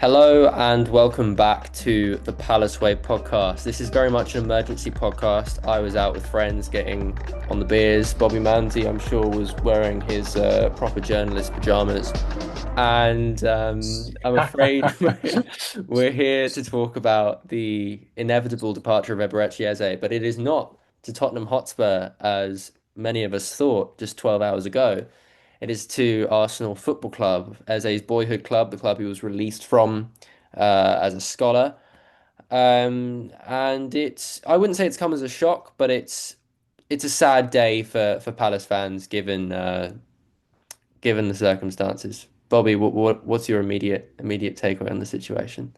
Hello and welcome back to the Palace Way podcast. This is very much an emergency podcast. I was out with friends getting on the beers. Bobby Manzi, I'm sure, was wearing his proper journalist pajamas. And I'm afraid we're here to talk about the inevitable departure of Eberechi Eze, but it is not to Tottenham Hotspur as many of us thought just 12 hours ago. It is to Arsenal Football Club, Eze's boyhood club, the club he was released from as a scholar. And I wouldn't say it's come as a shock, but it's a sad day for Palace fans given the circumstances. Bobby, what's your immediate takeaway on the situation?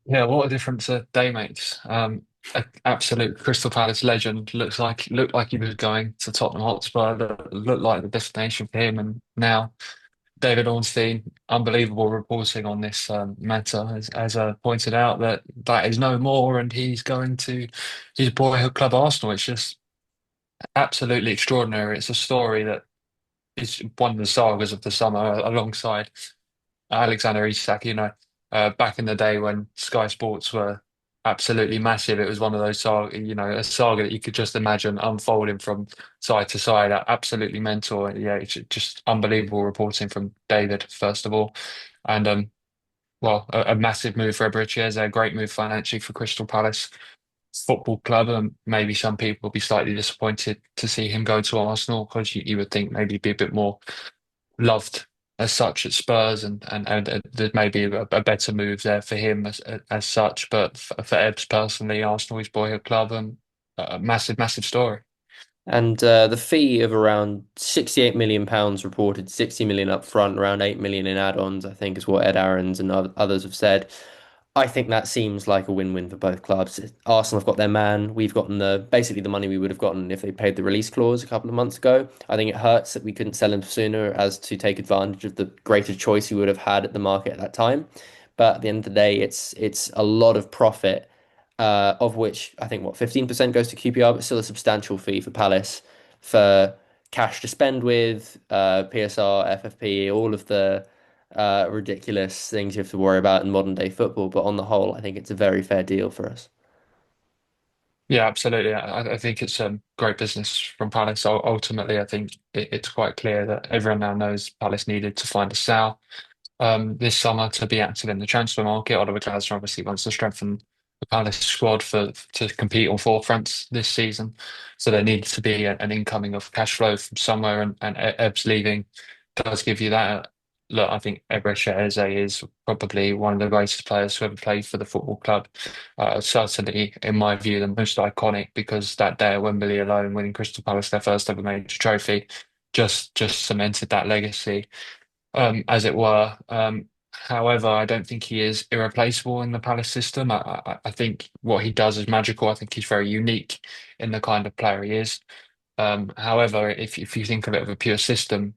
Yeah, what a difference a day makes. Absolute Crystal Palace legend looked like he was going to Tottenham Hotspur. Looked like the destination for him, and now David Ornstein, unbelievable reporting on this matter, as pointed out that is no more, and he's going to his boyhood club Arsenal. It's just absolutely extraordinary. It's a story that is one of the sagas of the summer, alongside Alexander Isak, back in the day when Sky Sports were absolutely massive, it was one of those a saga that you could just imagine unfolding from side to side. Absolutely mental. Yeah, it's just unbelievable reporting from David, first of all. And a massive move for Eberechi Eze, a great move financially for Crystal Palace Football Club. And maybe some people will be slightly disappointed to see him go to Arsenal because you would think maybe he'd be a bit more loved as such at Spurs, and there may be a better move there for him as such. But for Ebbs personally, Arsenal, his boyhood club, and a massive story. And the fee of around £68 million reported, 60 million up front, around 8 million in add-ons, I think is what Ed Aarons and others have said. I think that seems like a win-win for both clubs. Arsenal have got their man. We've gotten the basically the money we would have gotten if they paid the release clause a couple of months ago. I think it hurts that we couldn't sell him sooner as to take advantage of the greater choice we would have had at the market at that time. But at the end of the day, it's a lot of profit, of which I think what 15% goes to QPR, but still a substantial fee for Palace for cash to spend with, PSR, FFP, all of the ridiculous things you have to worry about in modern day football. But on the whole, I think it's a very fair deal for us. Yeah, absolutely. I think it's great business from Palace. Ultimately, I think it's quite clear that everyone now knows Palace needed to find a sell this summer to be active in the transfer market. Oliver Glasner obviously wants to strengthen the Palace squad to compete on four fronts this season. So there needs to be an incoming of cash flow from somewhere, and Ebbs leaving does give you that. Look, I think Eberechi Eze is probably one of the greatest players to ever play for the football club. Certainly, in my view, the most iconic, because that day at Wembley alone, winning Crystal Palace their first ever major trophy, just cemented that legacy, as it were. However, I don't think he is irreplaceable in the Palace system. I think what he does is magical. I think he's very unique in the kind of player he is. However, if you think of it of a pure system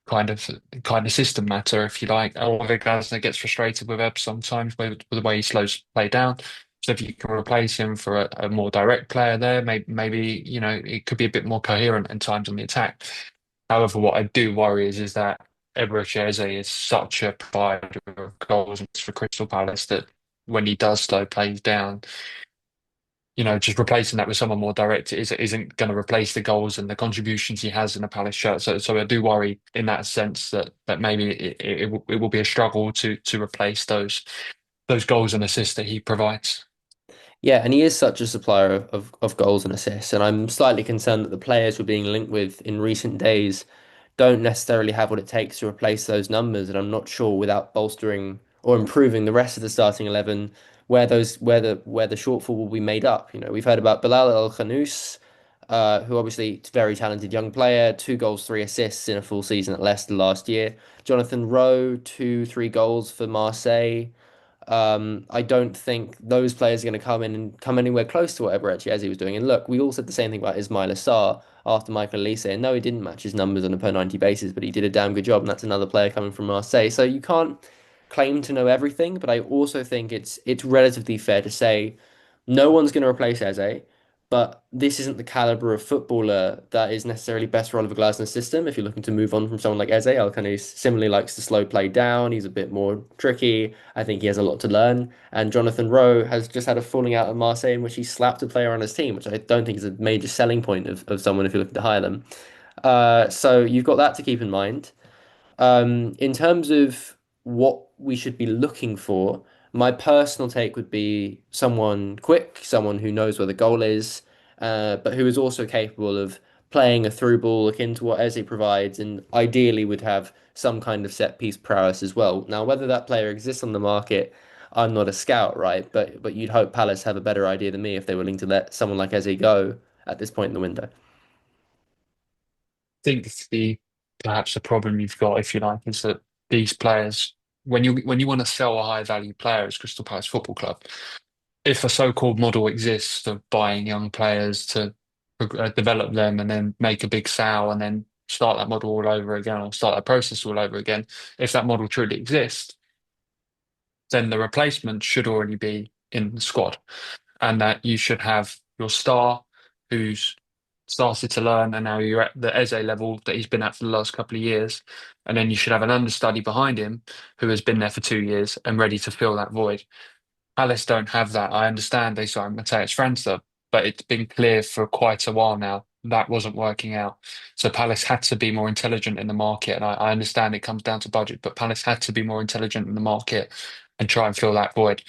kind of system matter, if you like, Oliver Glasner gets frustrated with Ebb sometimes with the way he slows play down. So if you can replace him for a more direct player there, maybe it could be a bit more coherent in times on the attack. However, what I do worry is that Eberechi Eze is such a provider of goals for Crystal Palace that when he does slow plays down, just replacing that with someone more direct isn't going to replace the goals and the contributions he has in a Palace shirt. So I do worry in that sense that maybe it will be a struggle to replace those goals and assists that he provides. Yeah, and he is such a supplier of goals and assists. And I'm slightly concerned that the players we're being linked with in recent days don't necessarily have what it takes to replace those numbers. And I'm not sure without bolstering or improving the rest of the starting 11 where the shortfall will be made up. We've heard about Bilal El Khanous, who obviously is a very talented young player, 2 goals, 3 assists in a full season at Leicester last year. Jonathan Rowe, 3 goals for Marseille. I don't think those players are going to come in and come anywhere close to what Eberechi Eze was doing. And look, we all said the same thing about Ismail Assar after Michael Olise. And no, he didn't match his numbers on a per 90 basis, but he did a damn good job. And that's another player coming from Marseille. So you can't claim to know everything, but I also think it's relatively fair to say no one's going to replace Eze, but this isn't the caliber of footballer that is necessarily best for Oliver Glasner's system. If you're looking to move on from someone like Eze, Elkanous similarly likes to slow play down. He's a bit more tricky. I think he has a lot to learn. And Jonathan Rowe has just had a falling out at Marseille in which he slapped a player on his team, which I don't think is a major selling point of someone if you're looking to hire them. So you've got that to keep in mind. In terms of what we should be looking for, my personal take would be someone quick, someone who knows where the goal is, but who is also capable of playing a through ball akin to what Eze provides, and ideally would have some kind of set piece prowess as well. Now, whether that player exists on the market, I'm not a scout, right? But you'd hope Palace have a better idea than me if they're willing to let someone like Eze go at this point in the window. Think the perhaps the problem you've got, if you like, is that these players, when you want to sell a high value player as Crystal Palace Football Club, if a so-called model exists of buying young players to develop them and then make a big sale and then start that model all over again or start that process all over again, if that model truly exists, then the replacement should already be in the squad and that you should have your star who's started to learn and now you're at the Eze level that he's been at for the last couple of years. And then you should have an understudy behind him who has been there for 2 years and ready to fill that void. Palace don't have that. I understand they signed Matthias Franster, but it's been clear for quite a while now that wasn't working out. So Palace had to be more intelligent in the market. And I understand it comes down to budget, but Palace had to be more intelligent in the market and try and fill that void.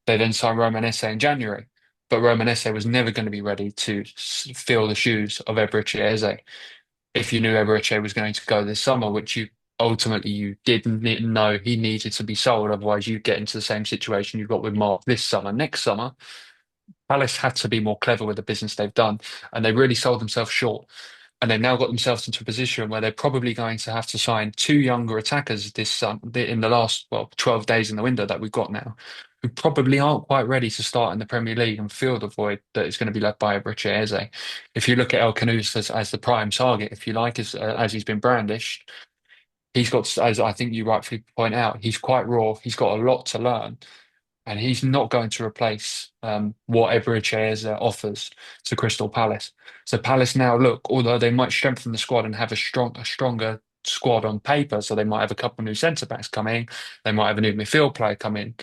They then signed Roman Esse in January, but Roman Esse was never going to be ready to fill the shoes of Eberechi Eze. If you knew Eberechi was going to go this summer, which you didn't know he needed to be sold, otherwise you'd get into the same situation you got with Mark this summer. Next summer, Palace had to be more clever with the business they've done, and they really sold themselves short. And they've now got themselves into a position where they're probably going to have to sign two younger attackers in the last, well, 12 days in the window that we've got now, who probably aren't quite ready to start in the Premier League and fill the void that is going to be left by Eberechi Eze. If you look at El Kanous as the prime target, if you like, as he's been brandished, he's got, as I think you rightfully point out, he's quite raw. He's got a lot to learn and he's not going to replace what Eberechi offers to Crystal Palace. So Palace now look, although they might strengthen the squad and have a stronger squad on paper, so they might have a couple of new centre backs come in, they might have a new midfield player come in.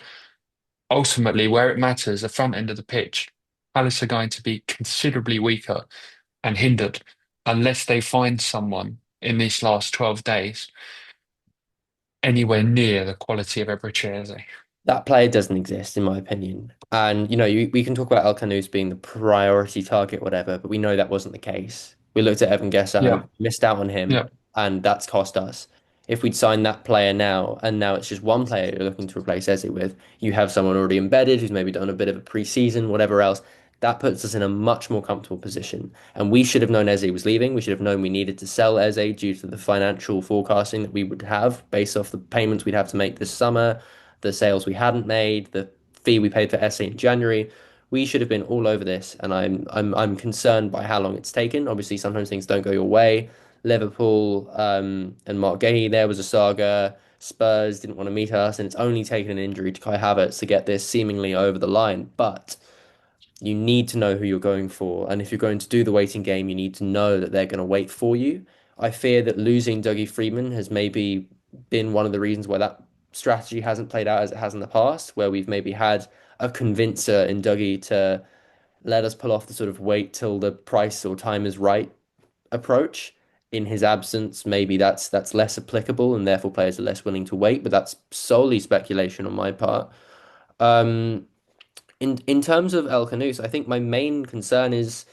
Ultimately, where it matters, the front end of the pitch, Palace are going to be considerably weaker and hindered unless they find someone in these last 12 days anywhere near the quality of Eberechi Eze. That player doesn't exist, in my opinion. And, we can talk about El Kanous being the priority target, whatever, but we know that wasn't the case. We looked at Evan Yeah, Gessan, missed out on him, yeah. and that's cost us. If we'd signed that player now, and now it's just one player you're looking to replace Eze with, you have someone already embedded who's maybe done a bit of a pre-season, whatever else. That puts us in a much more comfortable position. And we should have known Eze was leaving. We should have known we needed to sell Eze due to the financial forecasting that we would have based off the payments we'd have to make this summer, the sales we hadn't made, the fee we paid for Esse in January. We should have been all over this, and I'm concerned by how long it's taken. Obviously, sometimes things don't go your way. Liverpool and Marc Guéhi, there was a saga. Spurs didn't want to meet us, and it's only taken an injury to Kai Havertz to get this seemingly over the line. But you need to know who you're going for. And if you're going to do the waiting game, you need to know that they're going to wait for you. I fear that losing Dougie Freedman has maybe been one of the reasons why that strategy hasn't played out as it has in the past, where we've maybe had a convincer in Dougie to let us pull off the sort of wait till the price or time is right approach. In his absence, maybe that's less applicable and therefore players are less willing to wait, but that's solely speculation on my part. Um, in terms of El Canus, I think my main concern is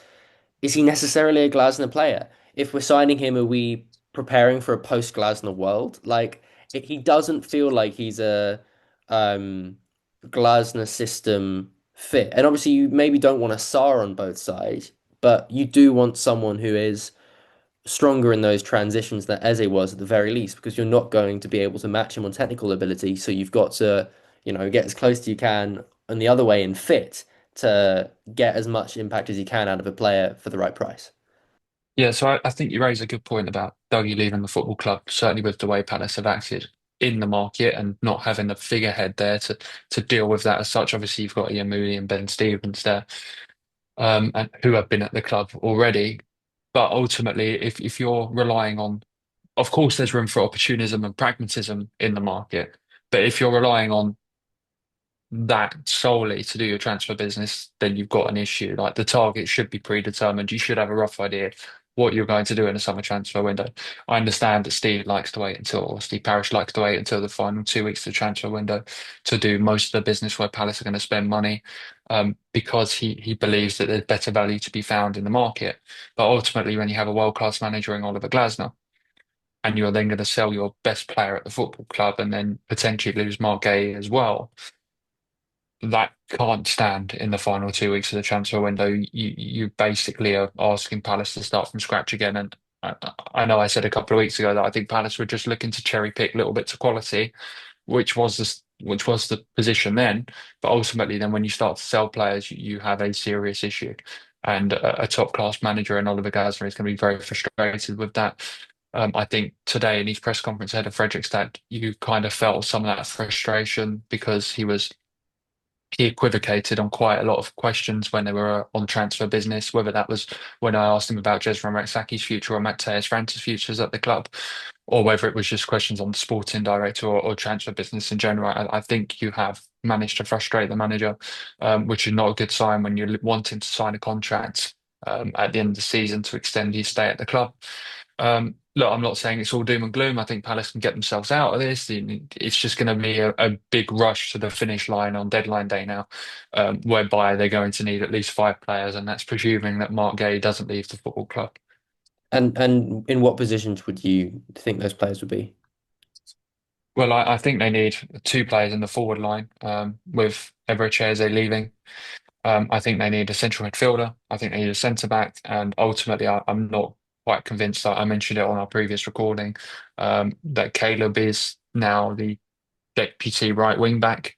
he necessarily a Glasner player? If we're signing him, are we preparing for a post-Glasner world? Like he doesn't feel like he's a um Glasner system fit. And obviously you maybe don't want a Sar on both sides, but you do want someone who is stronger in those transitions than Eze was at the very least, because you're not going to be able to match him on technical ability. So you've got to, get as close as you can on the other way and fit to get as much impact as you can out of a player for the right price. Yeah, so I think you raise a good point about Dougie leaving the football club, certainly with the way Palace have acted in the market and not having the figurehead there to deal with that as such. Obviously, you've got Ian Mooney and Ben Stevens there. and who have been at the club already. But ultimately, if you're relying on, of course, there's room for opportunism and pragmatism in the market. But if you're relying on that solely to do your transfer business, then you've got an issue. Like the target should be predetermined. You should have a rough idea what you're going to do in a summer transfer window. I understand that Steve Parish likes to wait until the final 2 weeks of the transfer window to do most of the business where Palace are going to spend money, because he believes that there's better value to be found in the market. But ultimately, when you have a world-class manager in Oliver Glasner, and you're then going to sell your best player at the football club and then potentially lose Marc Guéhi as well, that can't stand in the final 2 weeks of the transfer window. You basically are asking Palace to start from scratch again. And I, I know I said a couple of weeks ago that I think Palace were just looking to cherry pick little bits of quality, which was the position then. But ultimately, then when you start to sell players, you have a serious issue. And a top class manager in Oliver Glasner is going to be very frustrated with that. I think today in his press conference ahead of Fredrikstad, you kind of felt some of that frustration because he equivocated on quite a lot of questions when they were on transfer business, whether that was when I asked him about Jezra Mertzaki's future or Matthias France's futures at the club, or whether it was just questions on the sporting director or transfer business in general. I think you have managed to frustrate the manager, which is not a good sign when you're wanting to sign a contract at the end of the season to extend his stay at the club. Look, I'm not saying it's all doom and gloom. I think Palace can get themselves out of this. It's just going to be a big rush to the finish line on deadline day now, whereby they're going to need at least 5 players, and that's presuming that Marc Guéhi doesn't leave the football club. And in what positions would you think those players would be? Well, I think they need 2 players in the forward line, with Eberechi Eze leaving. I think they need a central midfielder. I think they need a centre back, and ultimately, I'm not quite convinced. I mentioned it on our previous recording, that Caleb is now the deputy right wing back.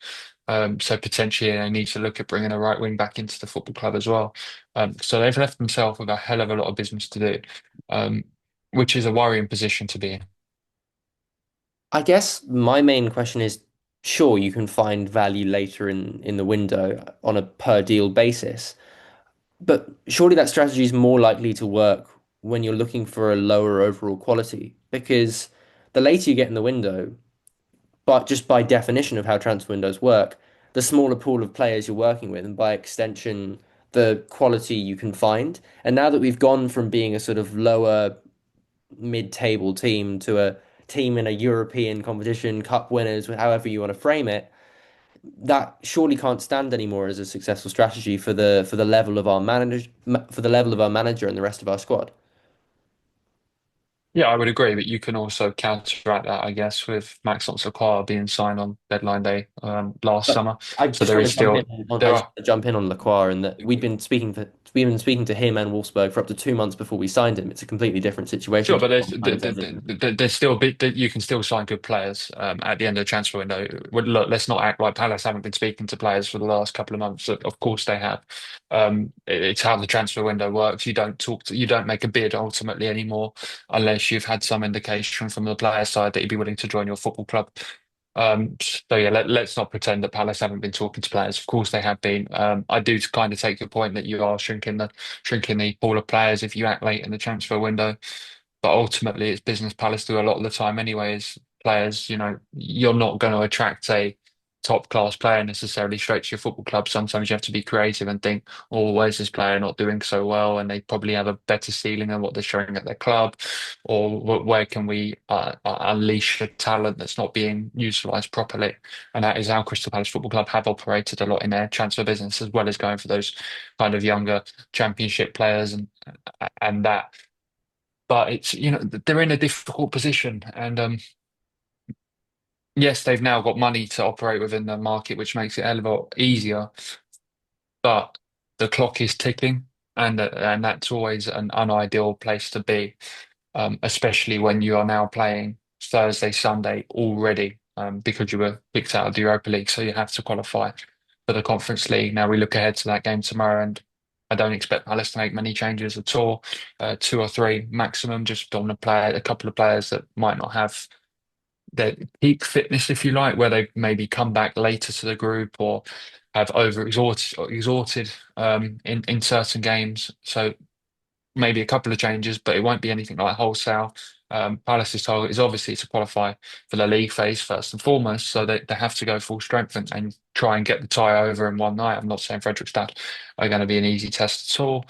So potentially they need to look at bringing a right wing back into the football club as well. So they've left themselves with a hell of a lot of business to do, um, which is a worrying position to be in. I guess my main question is, sure, you can find value later in the window on a per deal basis, but surely that strategy is more likely to work when you're looking for a lower overall quality, because the later you get in the window, but just by definition of how transfer windows work, the smaller pool of players you're working with, and by extension, the quality you can find. And now that we've gone from being a sort of lower mid-table team to a team in a European competition, cup winners, however you want to frame it, that surely can't stand anymore as a successful strategy for the level of our manager and the rest of our squad. Yeah, I would agree, but you can also counteract that, I guess, with Max Oxlade being signed on deadline day, last But summer. I So just there want is to jump in still on, I there just are. want to jump in on Lacroix, and that we've been speaking to him and Wolfsburg for up to 2 months before we signed him. It's a completely different situation Sure, to but there's what Palace has in. there's still a bit that you can still sign good players, at the end of the transfer window. Well, look, let's not act like Palace haven't been speaking to players for the last couple of months. Of course they have. It's how the transfer window works. You don't make a bid ultimately anymore unless you've had some indication from the player side that you'd be willing to join your football club. So yeah, let's not pretend that Palace haven't been talking to players. Of course they have been. I do kind of take your point that you are shrinking the pool of players if you act late in the transfer window. But ultimately, it's business Palace do a lot of the time anyways. Players, you're not going to attract a top class player necessarily straight to your football club. Sometimes you have to be creative and think, oh, where's this player not doing so well? And they probably have a better ceiling than what they're showing at their club. Or where can we unleash a talent that's not being utilised properly? And that is how Crystal Palace Football Club have operated a lot in their transfer business, as well as going for those kind of younger championship players and that. But they're in a difficult position, and yes, they've now got money to operate within the market, which makes it a hell of a lot easier. But the clock is ticking, and that's always an unideal place to be, especially when you are now playing Thursday, Sunday already, because you were kicked out of the Europa League, so you have to qualify for the Conference League. Now we look ahead to that game tomorrow, and I don't expect Palace to make many changes at all, 2 or 3 maximum, just on a couple of players that might not have their peak fitness, if you like, where they maybe come back later to the group, or have over exhorted in certain games. So maybe a couple of changes, but it won't be anything like wholesale. Palace's target is obviously to qualify for the league phase first and foremost, so they have to go full strength and try and get the tie over in one night. I'm not saying Fredrikstad are going to be an easy test at all,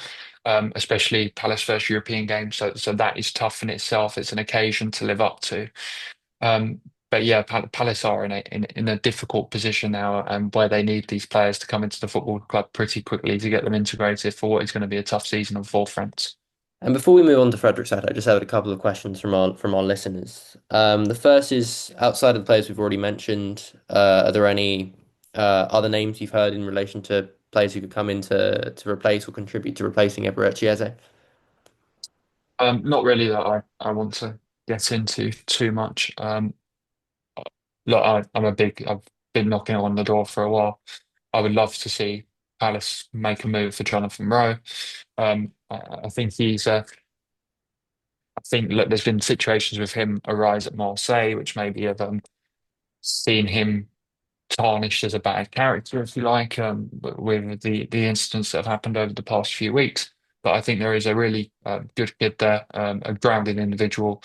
especially Palace first European game. So that is tough in itself. It's an occasion to live up to. Um, but yeah, Palace are in a difficult position now, and where they need these players to come into the football club pretty quickly to get them integrated for what is going to be a tough season on four fronts. And before we move on to Fredrikstad, I just have a couple of questions from our listeners. The first is outside of the players we've already mentioned, are there any other names you've heard in relation to players who could come in to replace or contribute to replacing Eberechi Eze? Not really that I want to get into too much. Look, I've been knocking on the door for a while. I would love to see Palace make a move for Jonathan Rowe. I think I think look, there's been situations with him arise at Marseille, which maybe have seen him tarnished as a bad character, if you like, with the incidents that have happened over the past few weeks. But I think there is a really good kid there, a grounded individual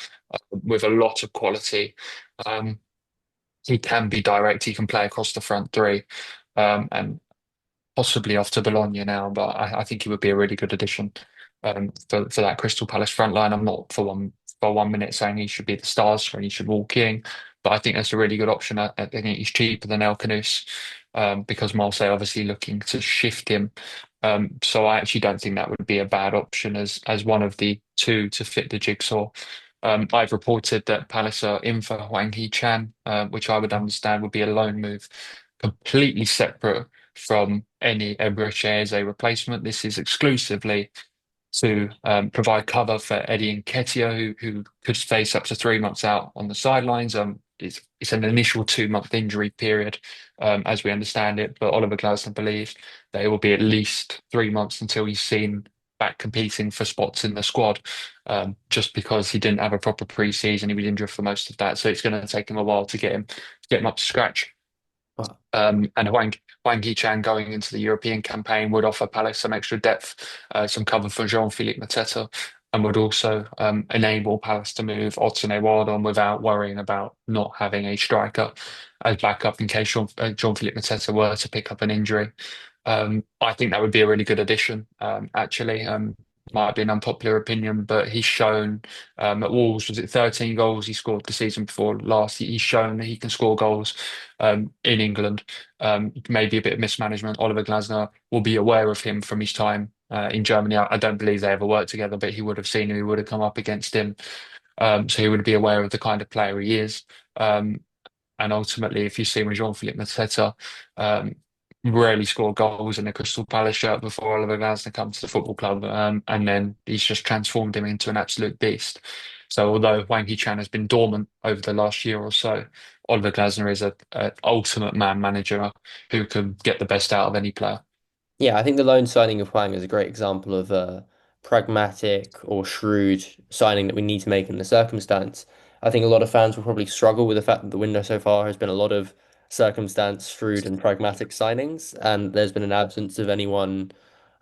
with a lot of quality. Um, he can be direct. He can play across the front three, and possibly off to Bologna now. But I think he would be a really good addition for that Crystal Palace front line. I'm not for 1 minute saying he should be the stars or he should walk in, but I think that's a really good option. I think he's cheaper than El Canus, because Marseille obviously looking to shift him. So I actually don't think that would be a bad option as one of the two to fit the jigsaw. I've reported that Palace are in for Hwang Hee-chan, which I would understand would be a loan move, completely separate from any Eberechi Eze replacement. This is exclusively to provide cover for Eddie Nketiah, who could face up to 3 months out on the sidelines. It's an initial 2 month injury period, as we understand it, but Oliver Glasner believes that it will be at least 3 months until he's seen back competing for spots in the squad, just because he didn't have a proper pre-season. He was injured for most of that, so it's going to take him a while to get him up to scratch. Well, And Hwang Hee-chan going into the European campaign would offer Palace some extra depth, some cover for Jean-Philippe Mateta, and would also enable Palace to move Odsonne on without worrying about not having a striker as backup in case Jean-Philippe Mateta were to pick up an injury. I think that would be a really good addition, actually. Might be an unpopular opinion, but he's shown at Wolves, was it 13 goals he scored the season before last? He's shown that he can score goals in England. Maybe a bit of mismanagement. Oliver Glasner will be aware of him from his time in Germany. I don't believe they ever worked together, but he would have seen him. He would have come up against him. So he would be aware of the kind of player he is. And ultimately, if you see with Jean-Philippe Mateta, um, rarely score goals in a Crystal Palace shirt before Oliver Glasner comes to the football club, and then he's just transformed him into an absolute beast. So although Wang Hee-chan has been dormant over the last year or so, Oliver Glasner is a ultimate man manager who can get the best out of any player. yeah, I think the loan signing of Hwang is a great example of a pragmatic or shrewd signing that we need to make in the circumstance. I think a lot of fans will probably struggle with the fact that the window so far has been a lot of circumstance, shrewd, and pragmatic signings, and there's been an absence of anyone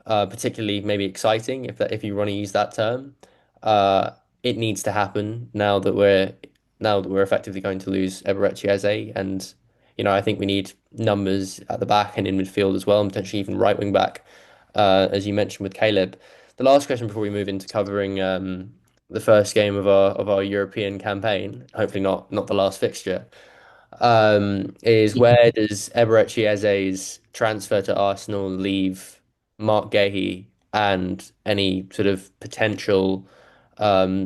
particularly maybe exciting, if you want to use that term. Uh, it needs to happen now that we're effectively going to lose Eberechi Eze, and I think we need numbers at the back and in midfield as well, and potentially even right wing back, as you mentioned with Caleb. The last question before we move into covering the first game of our European campaign, hopefully not the last fixture, is where does Eberechi Eze's transfer to Arsenal leave Marc Guéhi and any sort of potential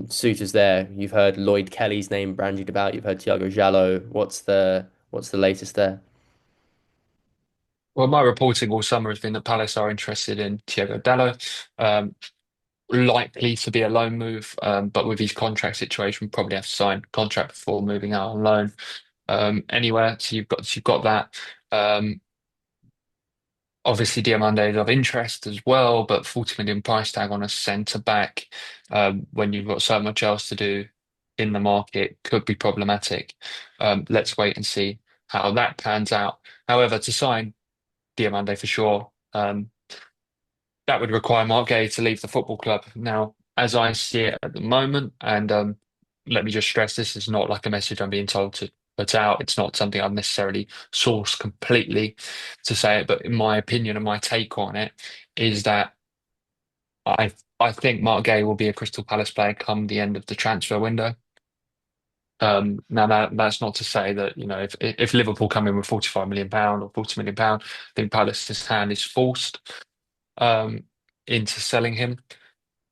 suitors there? You've heard Lloyd Kelly's name bandied about. You've heard Thiago Jallo. What's the latest there? Well, my reporting all summer has been that Palace are interested in Thiago Dallo. Um, Likely to be a loan move, but with his contract situation, probably have to sign contract before moving out on loan anywhere. So you've got that. Um, Obviously, Diomande is of interest as well, but 40 million price tag on a centre back when you've got so much else to do in the market could be problematic. Let's wait and see how that pans out. However, to sign Diomande for sure. That would require Marc Guéhi to leave the football club. Now, as I see it at the moment, and let me just stress this is not like a message I'm being told to put out. It's not something I've necessarily sourced completely to say it, but in my opinion and my take on it is that I I think Marc Guéhi will be a Crystal Palace player come the end of the transfer window. Now that's not to say that, if Liverpool come in with 45 million pound or 40 million pound, I think Palace's hand is forced um, into selling him.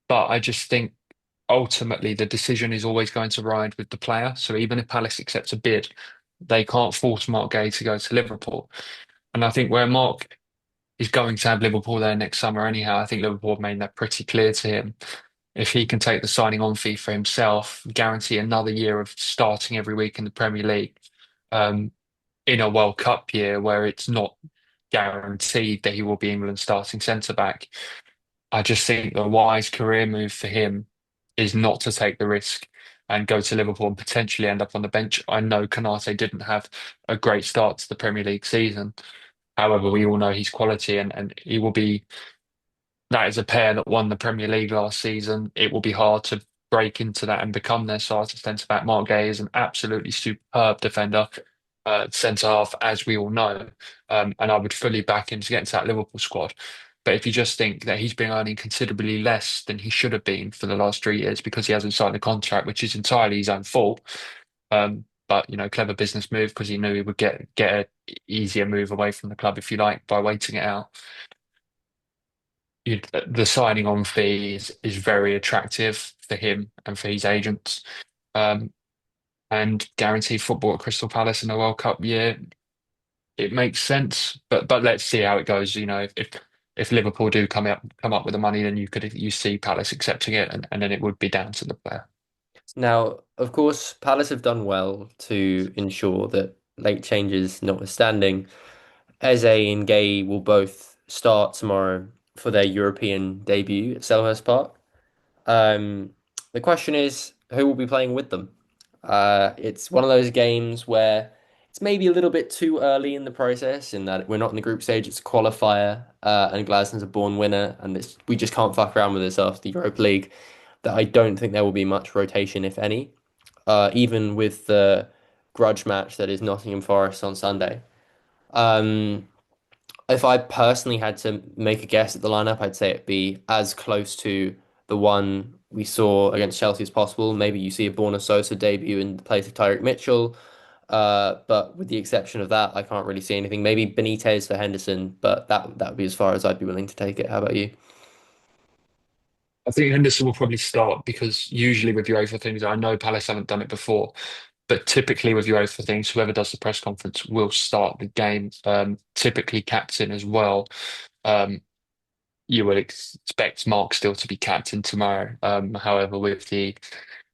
But I just think ultimately the decision is always going to ride with the player. So even if Palace accepts a bid, they can't force Marc Guéhi to go to Liverpool. And I think where Mark is going to have Liverpool there next summer anyhow, I think Liverpool have made that pretty clear to him. If he can take the signing on fee for himself, guarantee another year of starting every week in the Premier League, um, in a World Cup year where it's not guaranteed that he will be England's starting centre back, I just think the wise career move for him is not to take the risk and go to Liverpool and potentially end up on the bench. I know Konate didn't have a great start to the Premier League season. However, we all know his quality and he will be that is a pair that won the Premier League last season. It will be hard to break into that and become their starting centre back. Marc Guéhi is an absolutely superb defender, centre half, as we all know. And I would fully back him to get into that Liverpool squad. But if you just think that he's been earning considerably less than he should have been for the last 3 years because he hasn't signed a contract, which is entirely his own fault. But clever business move because he knew he would get a easier move away from the club, if you like, by waiting it out. The signing on fee is very attractive for him and for his agents. Um, and guaranteed football at Crystal Palace in a World Cup year, it makes sense. But let's see how it goes. If Liverpool do come up with the money, then you see Palace accepting it, and then it would be down to the player. Now, of course, Palace have done well to ensure that late changes notwithstanding, Eze and Gay will both start tomorrow for their European debut at Selhurst Park. Um, the question is, who will be playing with them? It's one of those games where it's maybe a little bit too early in the process in that we're not in the group stage, it's a qualifier, and Glaston's a born winner, and we just can't fuck around with this after the Europa League. That I don't think there will be much rotation, if any, even with the grudge match that is Nottingham Forest on Sunday. Um, if I personally had to make a guess at the lineup, I'd say it'd be as close to the one we saw against Chelsea as possible. Maybe you see a Borna Sosa debut in place of Tyreek Mitchell. But with the exception of that, I can't really see anything. Maybe Benitez for Henderson, but that would be as far as I'd be willing to take it. How about you? I think Henderson will probably start because usually with UEFA things, I know Palace haven't done it before, but typically with UEFA things, whoever does the press conference will start the game. Typically captain as well. Um, you would expect Mark still to be captain tomorrow. However, with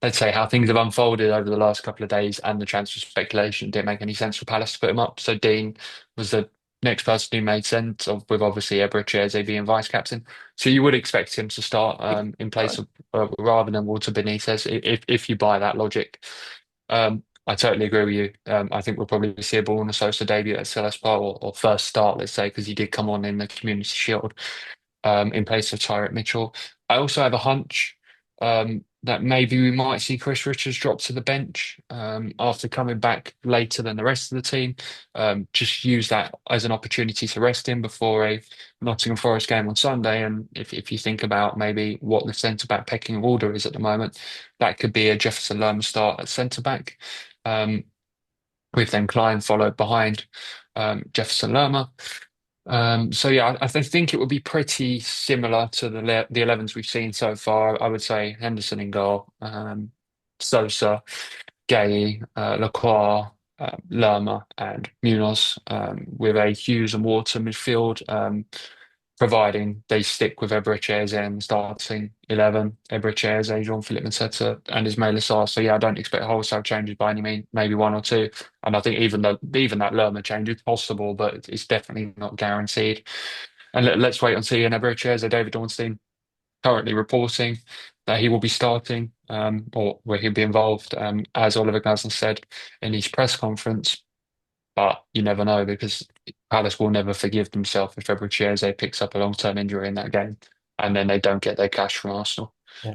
let's say how things have unfolded over the last couple of days and the transfer speculation, it didn't make any sense for Palace to put him up. So Dean was the next person who made sense with obviously Eberechi Eze being vice captain. So you would expect him to start in place of rather than Walter Benitez if you buy that logic. I totally agree with you. I think we'll probably see a Bruno Sosa debut at Selhurst Park or first start, let's say, because he did come on in the Community Shield in place of Tyreek Mitchell. I also have a hunch that maybe we might see Chris Richards drop to the bench after coming back later than the rest of the team. Just use that as an opportunity to rest him before a Nottingham Forest game on Sunday. And if you think about maybe what the centre back pecking order is at the moment, that could be a Jefferson Lerma start at centre back. Um, with then Klein followed behind Jefferson Lerma. So yeah, I think it would be pretty similar to the 11s we've seen so far. I would say Henderson in goal, Sosa, Guéhi, Lacroix, Lerma, and Munoz, with a Hughes and Water midfield. Providing they stick with Eberechi Eze in the starting 11, Eberechi Eze, Jean-Philippe Mateta, and Ismaila Sarr. So yeah, I don't expect wholesale changes by any means, maybe one or two. And I think even that Lerma change is possible, but it's definitely not guaranteed. And let's wait and see. And Eberechi Eze, David Ornstein currently reporting that he will be starting, or where he'll be involved, as Oliver Glasner said in his press conference. but you never know because Palace will never forgive themselves if Eberechi Eze picks up a long-term injury in that game, and then they don't get their cash from Arsenal. Yeah.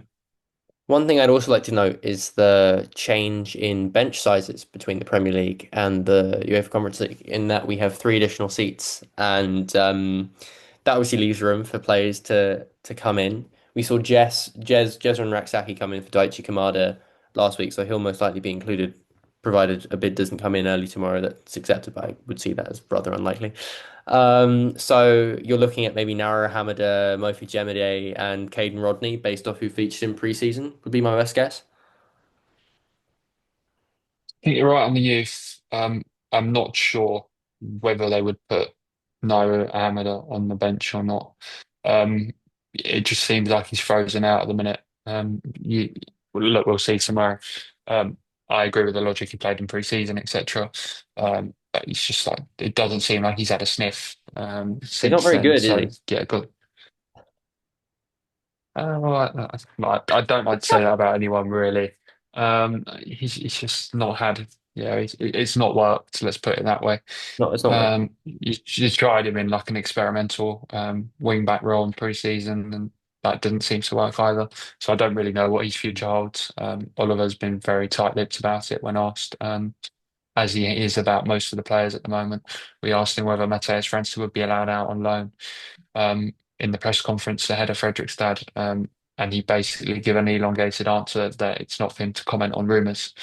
One thing I'd also like to note is the change in bench sizes between the Premier League and the UEFA Conference League, in that we have three additional seats, and that obviously leaves room for players to come in. We saw Jezron Raksaki come in for Daichi Kamada last week, so he'll most likely be included, provided a bid doesn't come in early tomorrow that's accepted, but I would see that as rather unlikely. So you're looking at maybe Nara Hamada, Mofi Jemede, and Caden Rodney based off who featured in pre-season would be my best guess. I think you're right on the youth. I'm not sure whether they would put Nairo Hamada on the bench or not. It just seems like he's frozen out at the minute. Look, we'll see tomorrow. Um, I agree with the logic he played in pre-season, etc. But it's just like it doesn't seem like he's had a sniff He's not since very then. good, is So he? yeah, good. Well, I don't like to say that about anyone really. He's just not had, it's not worked. Let's put it that way. Not, it's not worth. You tried him in like an experimental wing back role in pre-season, and that didn't seem to work either. So I don't really know what his future holds. Oliver's been very tight-lipped about it when asked, as he is about most of the players at the moment. We asked him whether Matheus França would be allowed out on loan in the press conference ahead of Fredrikstad, and he basically gave an elongated answer that it's not for him to comment on rumours,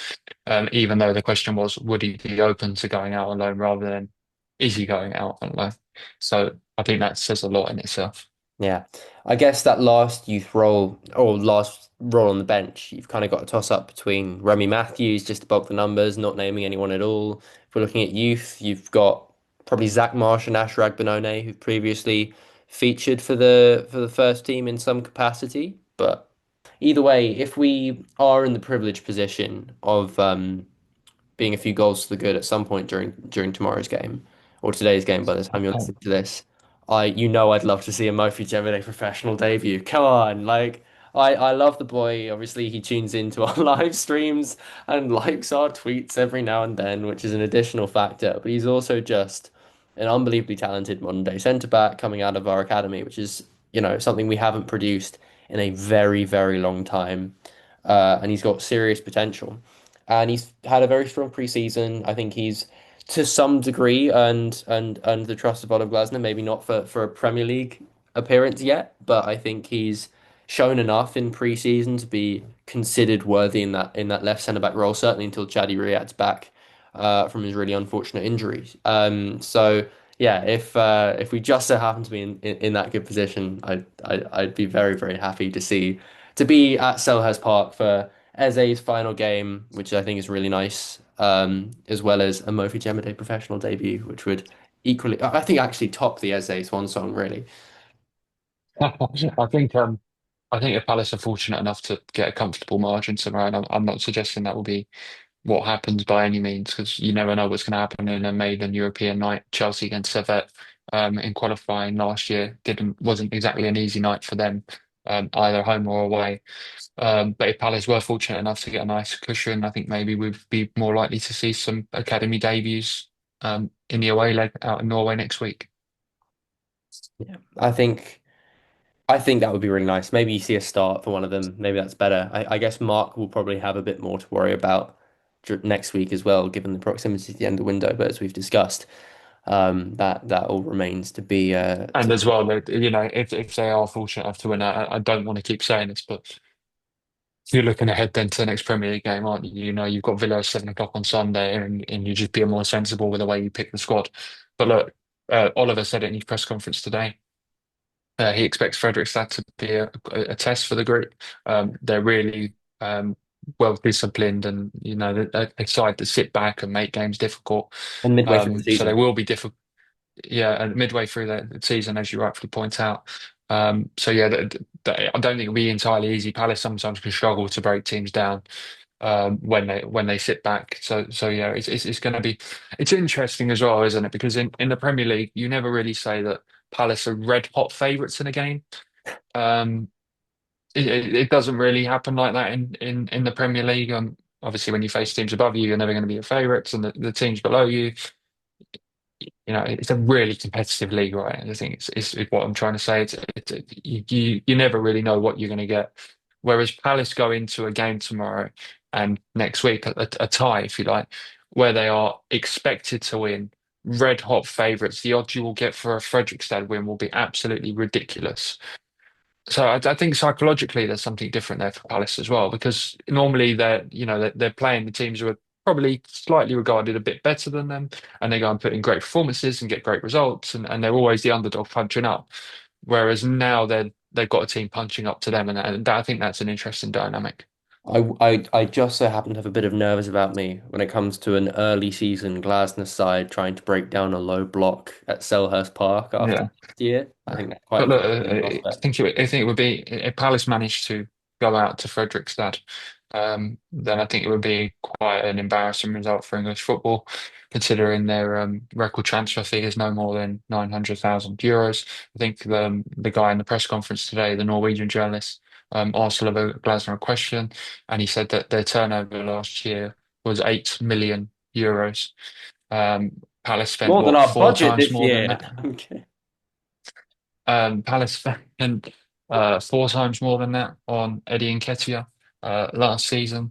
even though the question was, would he be open to going out on loan rather than is he going out on loan? So I think that says a lot in itself. Yeah. I guess that last youth role or last role on the bench, you've kind of got a toss up between Remy Matthews just to bulk the numbers, not naming anyone at all. If we're looking at youth, you've got probably Zach Marsh and Ashraf Benone, who've previously featured for the first team in some capacity. But either way, if we are in the privileged position of being a few goals to the good at some point during tomorrow's game or today's game by the time you're listening to this. I'd love to see a Mofi Gemini professional debut. Come on, like I love the boy. Obviously, he tunes into our live streams and likes our tweets every now and then, which is an additional factor. But he's also just an unbelievably talented modern day centre back coming out of our academy, which is, something we haven't produced in a very, very long time. And he's got serious potential and he's had a very strong preseason. I think he's to some degree earned the trust of Oliver Glasner. Maybe not for a Premier League appearance yet, but I think he's shown enough in preseason to be considered worthy in that left centre back role. Certainly until Chadi Riyad's back from his really unfortunate injury. So yeah, if we just so happen to be in that good position, I'd be very very happy to be at Selhurst Park for Eze's final game, which I think is really nice, as well as a Mofi Jemede professional debut, which would equally, I think, actually top the Eze's one song, really. I think I think if Palace are fortunate enough to get a comfortable margin somewhere, and I'm not suggesting that will be what happens by any means, because you never know what's going to happen in a maiden European night. Chelsea against Servette in qualifying last year wasn't exactly an easy night for them, either home or away. But if Palace were fortunate enough to get a nice cushion, I think maybe we'd be more likely to see some academy debuts in the away leg out in Norway next week. Yeah, I think that would be really nice. Maybe you see a start for one of them. Maybe that's better. I guess Mark will probably have a bit more to worry about next week as well, given the proximity to the end of the window. But as we've discussed, that all remains to be And as well, that if they are fortunate enough to win, I don't want to keep saying this, but you're looking ahead then to the next Premier League game, aren't you? You know, you've got Villa at 7 o'clock on Sunday, and you just be more sensible with the way you pick the squad. But look, Oliver said it in his press conference today. He expects Fredrikstad to be a test for the group. They're really well disciplined, and they're a side that sit back and make games difficult. and midway through the So they season. will be difficult. Yeah, and midway through the season, as you rightfully point out. So yeah, I don't think it'll be entirely easy. Palace sometimes can struggle to break teams down when they sit back. So yeah, it's going to be it's interesting as well, isn't it? Because in the Premier League, you never really say that Palace are red hot favourites in a game. Um, it doesn't really happen like that in the Premier League. Obviously, when you face teams above you, you're never going to be your favourites, and the teams below you. it's a really competitive league, right? And I think it's what I'm trying to say. You never really know what you're going to get. Whereas Palace go into a game tomorrow and next week, a tie, if you like, where they are expected to win, red hot favourites. The odds you will get for a Fredrikstad win will be absolutely ridiculous. So I think psychologically there's something different there for Palace as well, because normally they're playing the teams who are probably slightly regarded a bit better than them, and they go and put in great performances and get great results, and they're always the underdog punching up. Whereas now they've got a team punching up to them, and I think that's an interesting dynamic. I just so happen to have a bit of nerves about me when it comes to an early season Glasner side trying to break down a low block at Selhurst Park after Yeah. last year. I think that's quite But a look, promising prospect. I think it would be if Palace managed to go out to Fredrikstad, then I think it would be quite an embarrassing result for English football, considering their record transfer fee is no more than 900,000 euros. I think the guy in the press conference today, the Norwegian journalist, asked Oliver Glasner a question, and he said that their turnover last year was 8 million euros. Palace spent More than what, our four budget times this more than year. that? Okay. Palace spent 4 times more than that on Eddie Nketiah last season.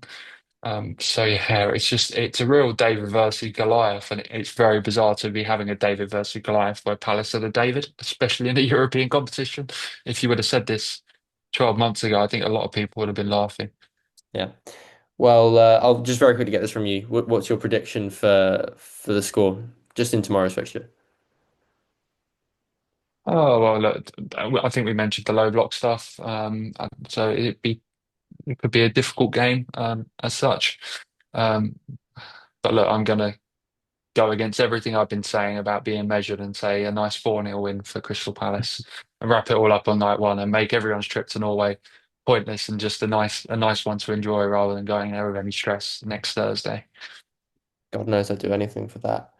So yeah, it's a real David versus Goliath, and it's very bizarre to be having a David versus Goliath where Palace are the David, especially in a European competition. If you would have said this 12 months ago, I think a lot of people would have been laughing. Yeah. Well, I'll just very quickly get this from you. What's your prediction for the score just in tomorrow's fixture? Oh well, look, I think we mentioned the low block stuff. So it could be a difficult game as such. Um, but look, I'm gonna go against everything I've been saying about being measured and say a nice 4-0 win for Crystal Palace and wrap it all up on night one and make everyone's trip to Norway pointless and just a nice one to enjoy rather than going there with any stress next Thursday. God knows I'd do anything for that.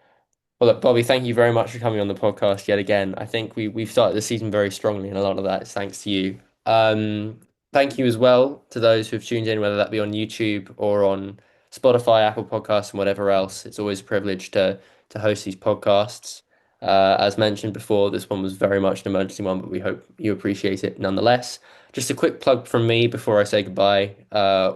Well, look, Bobby, thank you very much for coming on the podcast yet again. I think we've started the season very strongly, and a lot of that is thanks to you. Thank you as well to those who've tuned in, whether that be on YouTube or on Spotify, Apple Podcasts, and whatever else. It's always a privilege to host these podcasts. As mentioned before, this one was very much an emergency one, but we hope you appreciate it nonetheless. Just a quick plug from me before I say goodbye.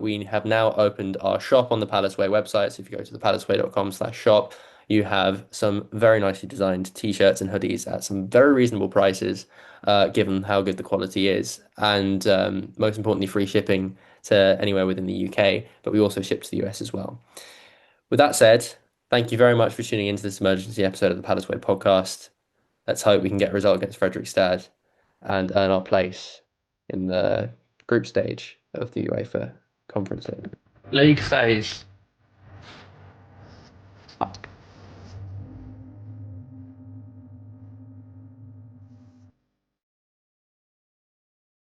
We have now opened our shop on the Palace Way website. So if you go to thepalaceway.com/shop, you have some very nicely designed t-shirts and hoodies at some very reasonable prices, given how good the quality is, and most importantly, free shipping to anywhere within the UK. But we also ship to the US as well. With that said, thank you very much for tuning into this emergency episode of the Palace Way podcast. Let's hope we can get a result against Fredrikstad and earn our place in the group stage of the UEFA Conference League. League phase.